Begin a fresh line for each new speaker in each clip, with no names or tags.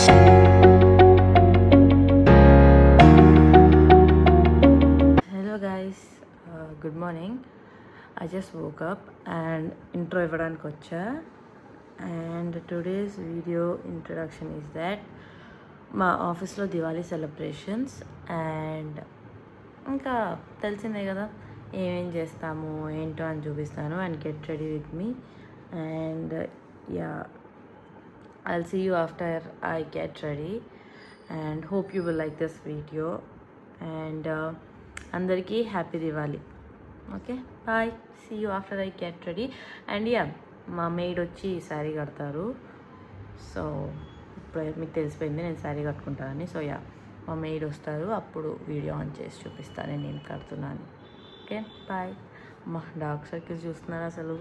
Hello guys, good morning. I just woke up and intro ఇవ్వడానికి వచ్చా. And today's video introduction is that మా ఆఫీస్లో Diwali celebrations and ఇంకా తెలిసిందే కదా ఏమేం చేస్తాము ఏంటో అని చూపిస్తాను. And get ready with me and yeah I'll see you after I get ready and hope you will like this video and andariki happy Diwali. Okay, bye, see you after I get ready. And yeah, మా maid వచ్చి శారీ కడతారు. So ఇప్పుడు మీకు తెలిసిపోయింది నేను sari కట్టుకుంటానని. So yeah, మా maid వస్తారు, అప్పుడు వీడియో ఆన్ చేసి చూపిస్తాను నేను కడుతున్నాను. Okay bye. మా డార్క్ సర్కిల్స్ చూస్తున్నారు అసలు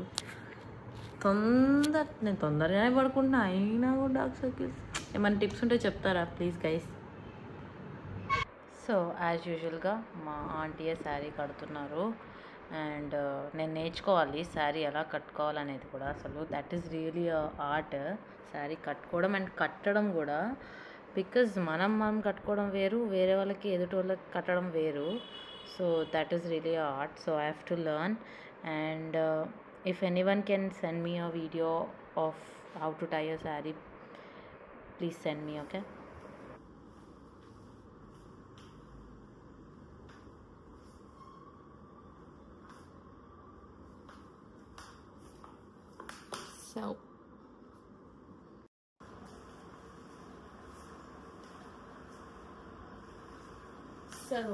నేను తొందరగానే పడుకుంటున్నా అయినా కూడా డార్క్ సర్కిల్స్. ఏమైనా టిప్స్ ఉంటే చెప్తారా ప్లీజ్ గైస్? సో యాజ్ యూజువల్గా మా ఆంటీయే శారీ కడుతున్నారు అండ్ నేను నేర్చుకోవాలి శారీ ఎలా కట్టుకోవాలనేది కూడా. అసలు that is really art, sari కట్టుకోవడం అండ్ కట్టడం కూడా. బికాజ్ మనం కట్టుకోవడం వేరు, వేరే వాళ్ళకి ఎదుటి వాళ్ళకి కట్టడం వేరు. So that is really art. So I have to learn and if anyone can send me a video of how to tie a saree, please send me. Okay, so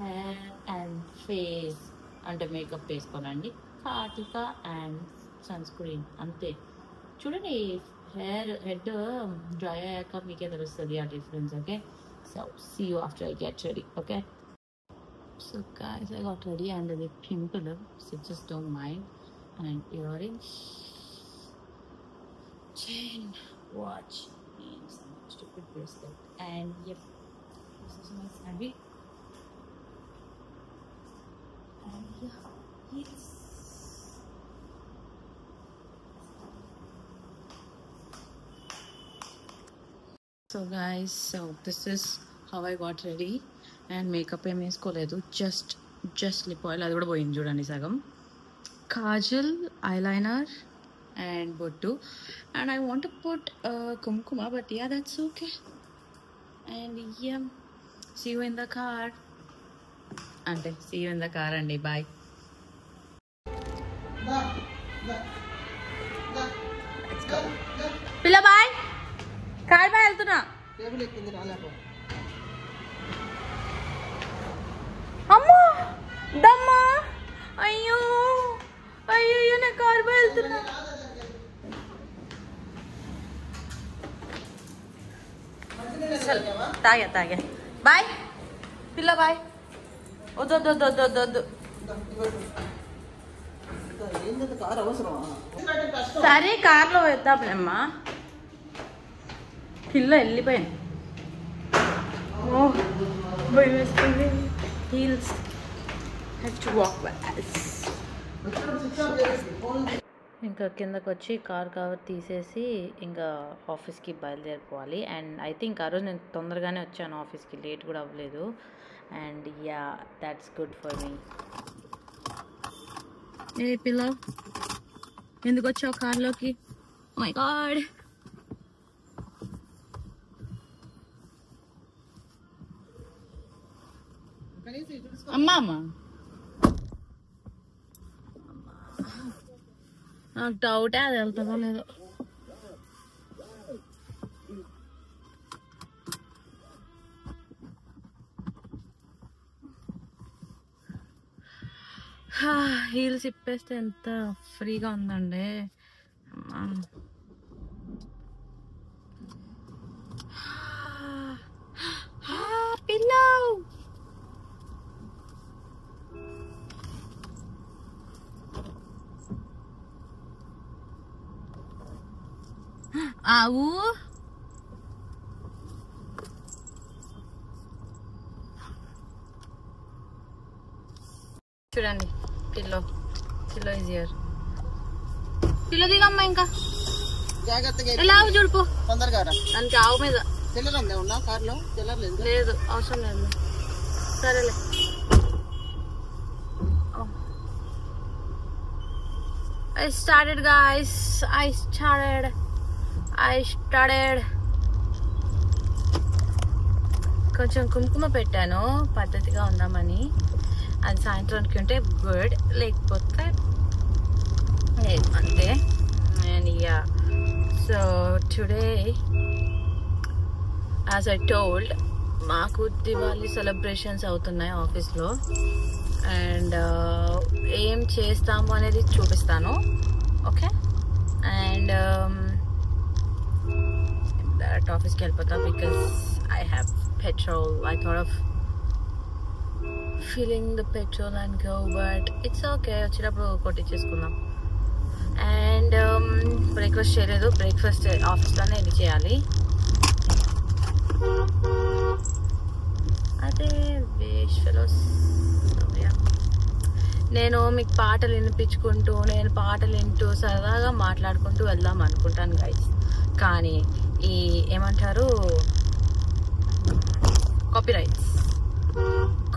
hair and face అంటే makeup వేసుకోనండి, కాటిక and sunscreen అంతే. చూడండి head dry అయ్యాక మీకే తెలుస్తుంది ఆ difference. Okay, so see you after I get ready. Okay, so guys I got ready and అది pimple, so just don't mind. And earrings, chain, watch, and some stupid bracelet. And yep, this is my saree. And yeah, yes. So guys, so this is how I got ready. And makeup ఏం వేసుకోలేదు, just lip oil, అది కూడా పోయింది చూడండి సగం, Kajal, eyeliner and bottu. And I want to put kumkuma, but yeah, that's okay. And yeah, see you in the car. Ante see you in the car andi, bye. Let's go. Pilla bye. Car bye eltuna. Table ekkindi raalapo. Amma damma ayyo na car bye eltuna. తాగా bye పిల్ల bye. వద్దు సరే కార్లో వేద్దాంలేమ్మా. పిల్ల వెళ్ళిపోయాను. భయం వేస్తుంది. Heels have to walk fast. ఇంకా కిందకు వచ్చి కార్ కవర్ తీసేసి ఇంకా ఆఫీస్కి బయలుదేరిపోవాలి. అండ్ ఐ థింక్ ఆ రోజు నేను తొందరగానే వచ్చాను ఆఫీస్కి, లేట్ కూడా అవ్వలేదు. And yeah, that's good for me. ఏ పిల్ల ఎందుకు వచ్చావు కార్లోకి? ఓ మై గాడ్, అమ్మా నాకు డౌటే అది వెళ్తుందో లేదో. హీల్స్ ఇప్పేస్తే ఎంత ఫ్రీగా ఉందండి. పిల్లో ఆవు చూడండి, పిల్లో ఈజ్ హియర్. పిల్లో దిగమ్మా, ఇంకా
జాగ్రత్తగా
ఎలా చూడుపో
తొందరగా రా.
దానికి ఆవు మీద
చిల్లర ఉందా ఉన్నా కార్లో? చిల్లర లేదు.
లేదు, అవసరం లేదు. సరేలే. I started guys. I started. కొంచెం కుంకుమ పెట్టాను పద్ధతిగా ఉందామని. అది సాయంత్రానికి ఉంటే గుడ్, లేకపోతే లేదు అంతే. And yeah, so today as I told మాకు దివాళీ సెలబ్రేషన్స్ అవుతున్నాయి ఆఫీస్లో. అండ్ ఏం చేస్తాము అనేది చూపిస్తాను. ఓకే, అండ్ డైరెక్ట్ ఆఫీస్కి వెళ్ళిపోతా because I have petrol. I thought of filling the petrol and go, but it's okay. వచ్చేటప్పుడు కొట్టించేసుకుందాం. అండ్ బ్రేక్ఫాస్ట్ చేయలేదు. బ్రేక్ఫాస్ట్ ఆఫీస్లోనే ఇది చేయాలి. అదే వేస్ట్ ఫెలోస్. నేను మీకు పాటలు వినిపించుకుంటూ, నేను పాటలు వింటూ సరదాగా మాట్లాడుకుంటూ వెళ్దాం అనుకుంటాను గైస్. కానీ ఈ ఏమంటారు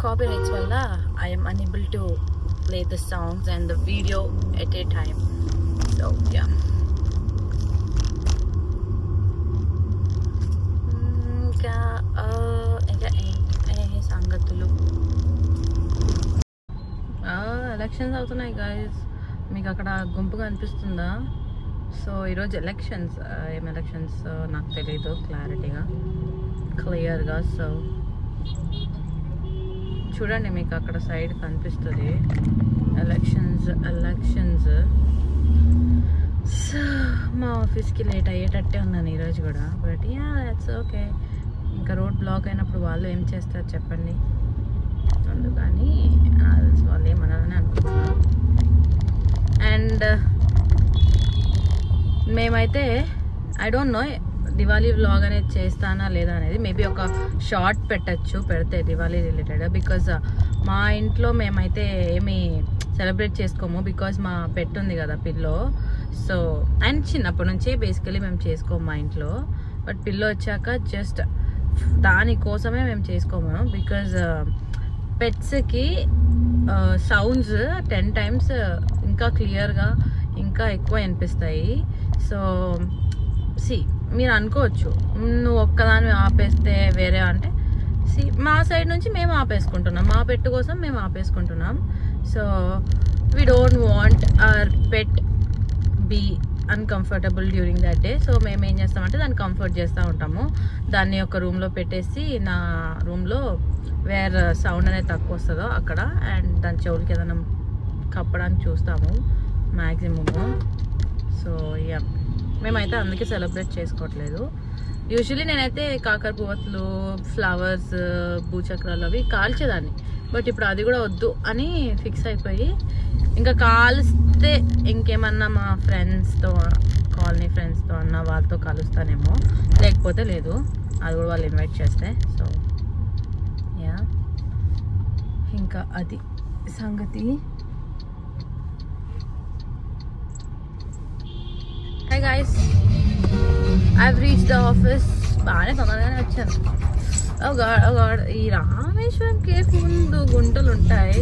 copyrights వల్ల I am unable to play the songs and the video at a time. So yeah. ఇంకా సంగతులు ఎలక్షన్స్ అవుతున్నాయి గాయస్. మీకు అక్కడ గుంపుగా అనిపిస్తుందా? సో ఈరోజు ఎలక్షన్స్. ఏం ఎలక్షన్స్ నాకు తెలీదు క్లియర్గా. సో చూడండి, మీకు అక్కడ సైడ్ కనిపిస్తుంది ఎలక్షన్స్. సో మా ఆఫీస్కి లేట్ అయ్యేటట్టే ఉన్నాను ఈరోజు కూడా. But yeah, that's okay. ఇంకా రోడ్ బ్లాక్ అయినప్పుడు వాళ్ళు ఏం చేస్తారు చెప్పండి. అందుకని వాళ్ళు ఏమనాలని అనుకుంటున్నాను. అండ్ మేమైతే I don't know Diwali vlog అనేది చేస్తానా లేదా అనేది. మేబీ ఒక షార్ట్ పెడితే దివాళీ రిలేటెడ్. బికాజ్ మా ఇంట్లో మేమైతే ఏమి సెలబ్రేట్ చేసుకోము. బికాజ్ మా పెట్ ఉంది కదా పిల్లో. సో అండ్ చిన్నప్పటి నుంచే బేసికలీ మేము చేసుకోము మా ఇంట్లో. బట్ పిల్లో వచ్చాక జస్ట్ దానికోసమే మేము చేసుకోము. బికాజ్ పెట్స్కి సౌండ్స్ 10 times ఇంకా క్లియర్గా ఇంకా ఎక్కువ వినిపిస్తాయి. సో మీరు అనుకోవచ్చు, నువ్వు ఒక్కదాన్ని ఆపేస్తే వేరే అంటే. మా సైడ్ నుంచి మేము ఆపేసుకుంటున్నాం, మా పెట్ కోసం మేము ఆపేసుకుంటున్నాం. So we don't want our pet be uncomfortable during that day. So మేము ఏం చేస్తామంటే దాన్ని కంఫర్ట్ చేస్తూ ఉంటాము. దాన్ని ఒక రూమ్లో పెట్టేసి, నా రూమ్లో వేర్ సౌండ్ అనేది తక్కువ వస్తుందో అక్కడ, అండ్ దాని చెవులకి ఏదైనా కప్పడానికి చూస్తాము మ్యాక్సిమము. సో యా, మేమైతే అందుకే సెలబ్రేట్ చేసుకోవట్లేదు. యూజువలీ నేనైతే కాకర పువ్వులు, ఫ్లవర్స్, భూచక్రాలు అవి కాల్చేదాన్ని. బట్ ఇప్పుడు అది కూడా వద్దు అని ఫిక్స్ అయిపోయి, ఇంకా కాల్స్తే ఇంకేమన్నా మా ఫ్రెండ్స్తో, కాలనీ ఫ్రెండ్స్తో అన్న వాళ్ళతో కలుస్తానేమో, లేకపోతే లేదు. అది కూడా వాళ్ళు ఇన్వైట్ చేస్తే. సో యా, ఇంకా అది సంగతి. Hi guys, I've reached the office. బాగానే తొందరగానే వచ్చాను. ఓ గాడ్, ఈ రామేశ్వరం కేఫ్ ముందు గుంటలు ఉంటాయి.